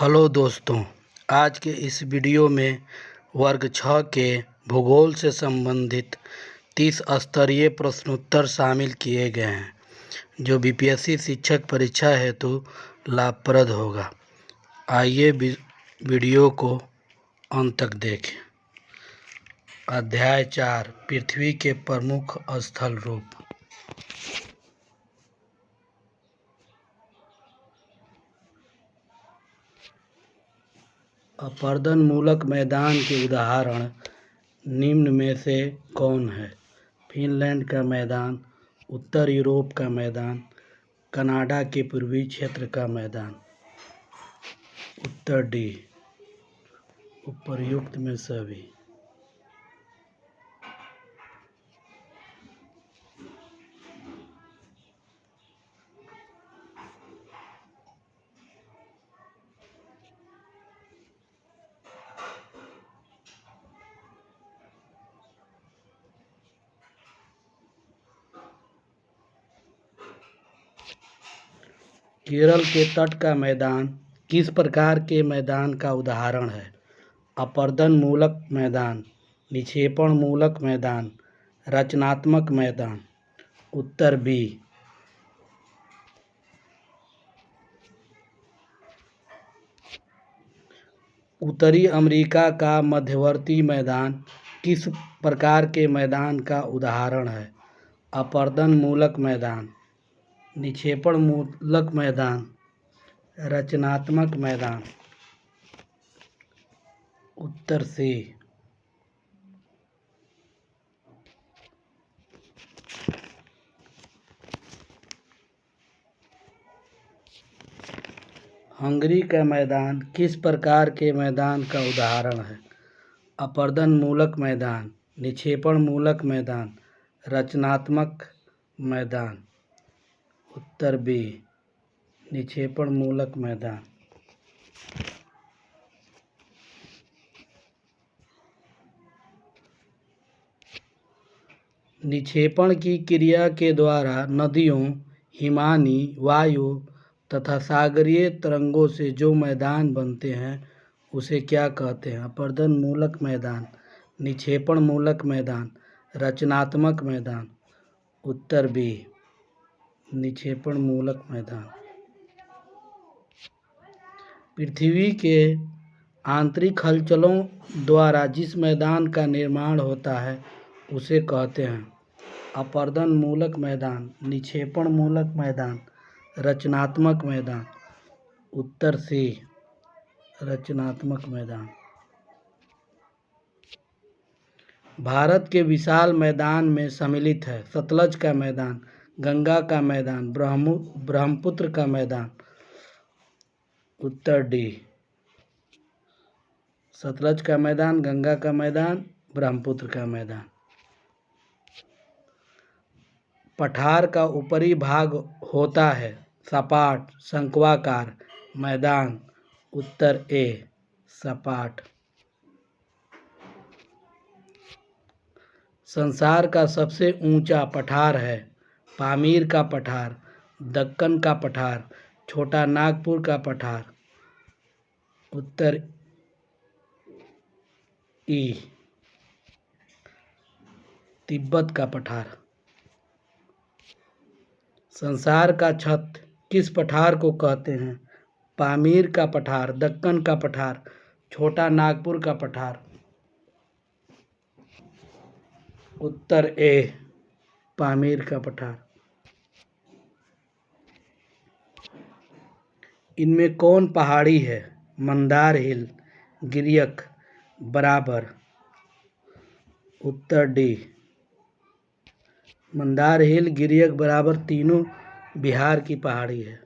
Hello दोस्तों, आज के इस वीडियो में वर्ग 6 के भूगोल से संबंधित 30 स्तरीय प्रश्नोत्तर शामिल किए गए हैं जो बीपीएससी शिक्षक परीक्षा हेतु लाभप्रद होगा। आइए वीडियो को अंत तक देखें। अध्याय 4 पृथ्वी के प्रमुख स्थल रूप। अपर्दन मूलक मैदान के उदाहरण निम्न में से कौन है? फिनलैंड का मैदान, उत्तर यूरोप का मैदान, कनाडा के पूर्वी क्षेत्र का मैदान। उत्तर डी, उपर्युक्त में सभी। केरल के तट का मैदान किस प्रकार के मैदान का उदाहरण है? अपर्दन मूलक मैदान, निक्षेपण मूलक मैदान, रचनात्मक मैदान। उत्तर बी। उत्तरी अमेरिका का मध्यवर्ती मैदान किस प्रकार के मैदान का उदाहरण है? अपर्दन मूलक मैदान, निक्षेपण मूलक मैदान, रचनात्मक मैदान। उत्तर सी। हंगरी का मैदान किस प्रकार के मैदान का उदाहरण है? अपर्दन मूलक मैदान, निक्षेपण मूलक मैदान, रचनात्मक मैदान। उत्तर बी, निक्षेपण मूलक मैदान। निक्षेपण की क्रिया के द्वारा नदियों, हिमानी, वायु तथा सागरीय तरंगों से जो मैदान बनते हैं उसे क्या कहते हैं? अपर्दन मूलक मैदान, निक्षेपण मूलक मैदान, रचनात्मक मैदान। उत्तर बी, निक्षेपण मूलक मैदान। पृथ्वी के आंतरिक हलचलों द्वारा जिस मैदान का निर्माण होता है उसे कहते हैं? अपर्दन मूलक मैदान, निक्षेपण मूलक मैदान, रचनात्मक मैदान। उत्तर सी, रचनात्मक मैदान। भारत के विशाल मैदान में सम्मिलित है सतलज का मैदान, गंगा का मैदान, ब्रह्मपुत्र का मैदान। उत्तर डी, सतलज का मैदान, गंगा का मैदान, ब्रह्मपुत्र का मैदान। पठार का ऊपरी भाग होता है सपाट, शंक्वाकार मैदान। उत्तर ए, सपाट। संसार का सबसे ऊंचा पठार है पामीर का पठार, दक्कन का पठार, छोटा नागपुर का पठार। उत्तर ई, तिब्बत का पठार। संसार का छत किस पठार को कहते हैं? पामीर का पठार, दक्कन का पठार, छोटा नागपुर का पठार। उत्तर ए, पामीर का पठार। इनमें कौन पहाड़ी है? मंदार हिल, गिरियक, बराबर। उत्तर डी, मंदार हिल, गिरियक, बराबर तीनों बिहार की पहाड़ी है।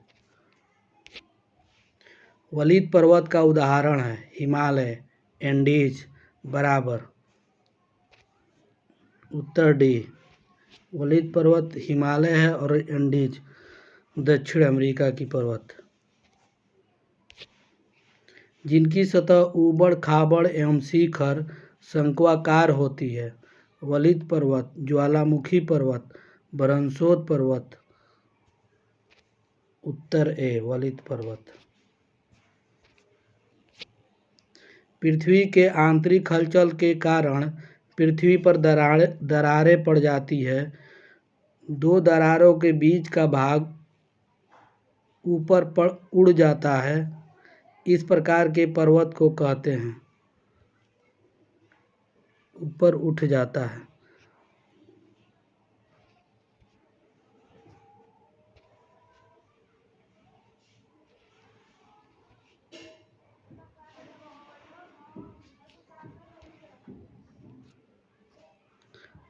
वलित पर्वत का उदाहरण है हिमालय, एंडीज, बराबर। उत्तर डी, वलित पर्वत हिमालय है और एंडीज दक्षिण अमेरिका की पर्वत। जिनकी सतह ऊबड़ खाबड़ एवं शिखर शंक्वाकार होती है? वलित पर्वत, ज्वालामुखी पर्वत, बरहमसोद पर्वत। उत्तर ए, वलित पर्वत। पृथ्वी के आंतरिक हलचल के कारण पृथ्वी पर दरारें पड़ जाती है। दो दरारों के बीच का भाग ऊपर उड़ जाता है। इस प्रकार के पर्वत को कहते हैं। ऊपर उठ जाता है।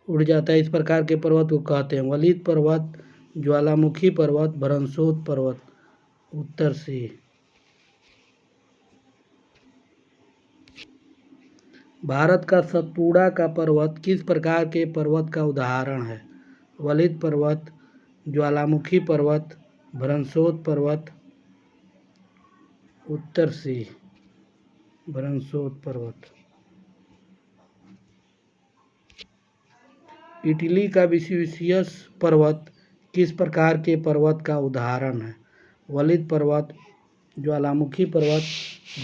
उड़ जाता है, इस प्रकार के पर्वत को कहते हैं। वलित पर्वत, ज्वालामुखी पर्वत, भ्रंशोत पर्वत। उत्तर सी। भारत का सतपुड़ा का पर्वत किस प्रकार के पर्वत का उदाहरण है? वलित पर्वत, ज्वालामुखी पर्वत, भ्रंशोत पर्वत। उत्तर सी, भ्रंशोत पर्वत। इटली का वेसुवियस पर्वत किस प्रकार के पर्वत का उदाहरण है? वलित पर्वत, ज्वालामुखी पर्वत,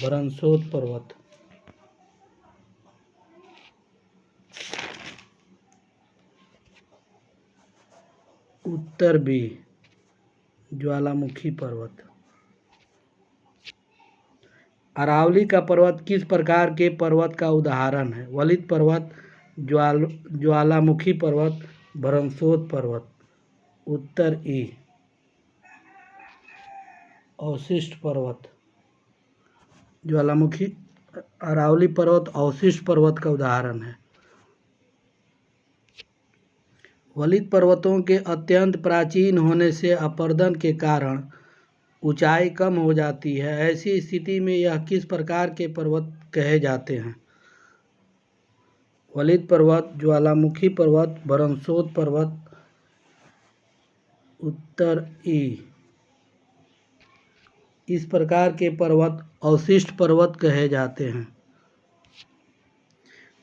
भ्रंशोत पर्वत। उत्तर बी, ज्वालामुखी पर्वत। अरावली का पर्वत किस प्रकार के पर्वत का उदाहरण है? वलित पर्वत, ज्वालामुखी पर्वत, भ्रंशोत पर्वत। उत्तर ई, अवशिष्ट पर्वत। ज्वालामुखी अरावली पर्वत अवशिष्ट पर्वत का उदाहरण है। वलित पर्वतों के अत्यंत प्राचीन होने से अपरदन के कारण ऊंचाई कम हो जाती है। ऐसी स्थिति में यह किस प्रकार के पर्वत कहे जाते हैं? वलित पर्वत, ज्वालामुखी पर्वत, भ्रंशोत पर्वत। उत्तर ई, इस प्रकार के पर्वत अवशिष्ट पर्वत कहे जाते हैं।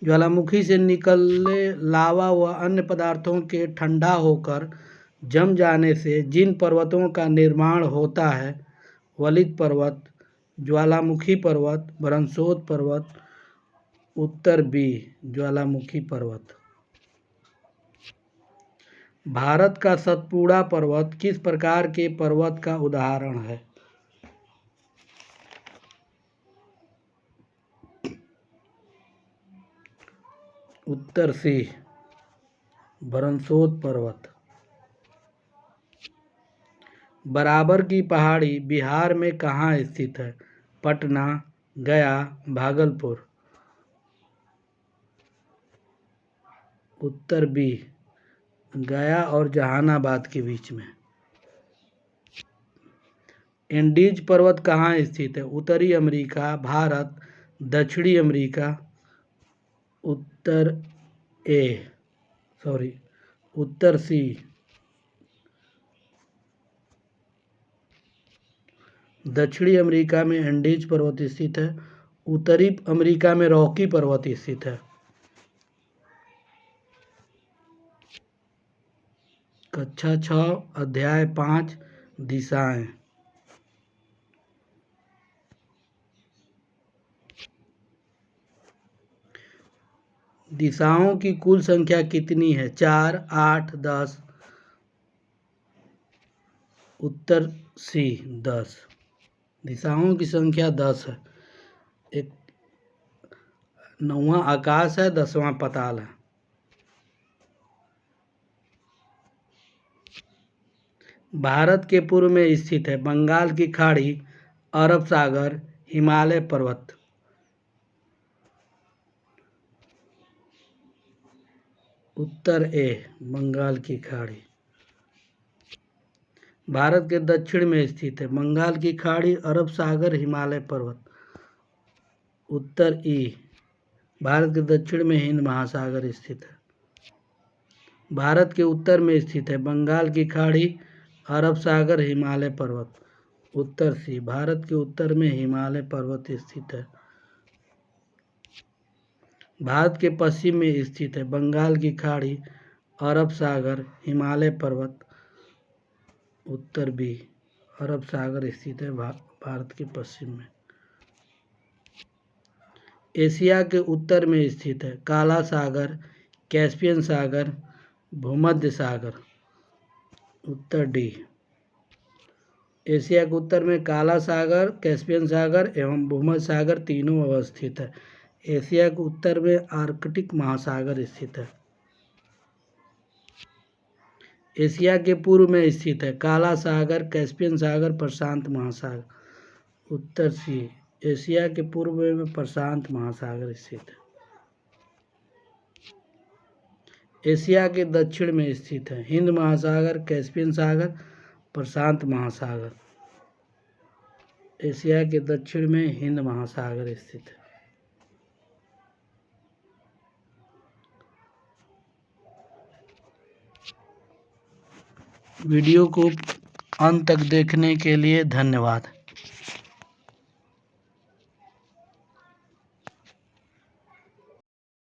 ज्वालामुखी से निकले लावा व अन्य पदार्थों के ठंडा होकर जम जाने से जिन पर्वतों का निर्माण होता है, वलित पर्वत, ज्वालामुखी पर्वत, भ्रंशोत पर्वत। उत्तर बी, ज्वालामुखी पर्वत। भारत का सतपुड़ा पर्वत किस प्रकार के पर्वत का उदाहरण है? उत्तर सी, भ्रंशोत पर्वत। बराबर की पहाड़ी बिहार में कहाँ स्थित है? पटना, गया, भागलपुर। उत्तर बी, गया और जहानाबाद के बीच में। एंडीज पर्वत कहाँ स्थित है? उत्तरी अमेरिका, भारत, दक्षिणी अमेरिका। उत्तर उत्तर सी, दक्षिणी अमेरिका में एंडीज पर्वत स्थित है। उत्तरी अमेरिका में रॉकी पर्वत स्थित है। कक्षा 6 अध्याय 5 दिशाएं। दिशाओं की कुल संख्या कितनी है? 4, 8, 10। उत्तर सी, 10। दिशाओं की संख्या 10 है। एक 9वां आकाश है, 10वां पाताल है। भारत के पूर्व में स्थित है बंगाल की खाड़ी, अरब सागर, हिमालय पर्वत। उत्तर ए, बंगाल की खाड़ी। भारत के दक्षिण में स्थित है बंगाल की खाड़ी, अरब सागर, हिमालय पर्वत। उत्तर ई, भारत के दक्षिण में हिंद महासागर स्थित है। भारत के उत्तर में स्थित है बंगाल की खाड़ी, अरब सागर, हिमालय पर्वत। उत्तर सी, भारत के उत्तर में हिमालय पर्वत स्थित है। भारत के पश्चिम में स्थित है बंगाल की खाड़ी, अरब सागर, हिमालय पर्वत। उत्तर बी, अरब सागर स्थित है भारत के पश्चिम में। एशिया के उत्तर में स्थित है? काला सागर, कैस्पियन सागर, भूमध्य सागर। उत्तर डी। एशिया के उत्तर में काला सागर, कैस्पियन सागर एवं भूमध्य सागर तीनों अवस्थित है। एशिया के उत्तर में आर्कटिक महासागर स्थित है। एशिया के पूर्व में स्थित है? काला सागर, कैस्पियन सागर, प्रशांत महासागर। उत्तर सी। एशिया के पूर्व में प्रशांत महासागर स्थित है। एशिया के दक्षिण में स्थित है? हिंद महासागर, कैस्पियन सागर, प्रशांत महासागर। एशिया के दक्षिण में हिंद महासागर स्थित है। वीडियो को अंत तक देखने के लिए धन्यवाद।